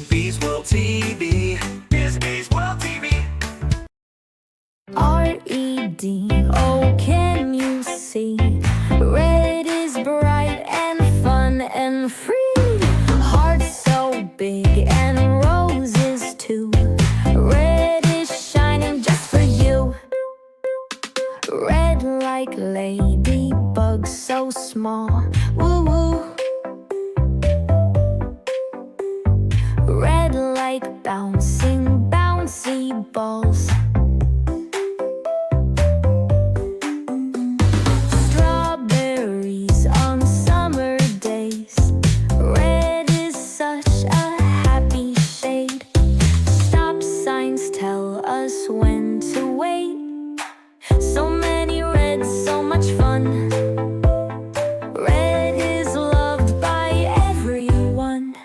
Bees World TV. Here's Bees World TV. R-E-D, oh can you see? Red is bright and fun and free. Hearts so big and roses too. Red is shining just for you. Red like ladybugs, so small. Woo woo. Red like bouncing, bouncy balls. Strawberries on summer days. Red is such a happy shade. Stop signs tell us when to wait. So many reds, so much fun. Red is loved by everyone.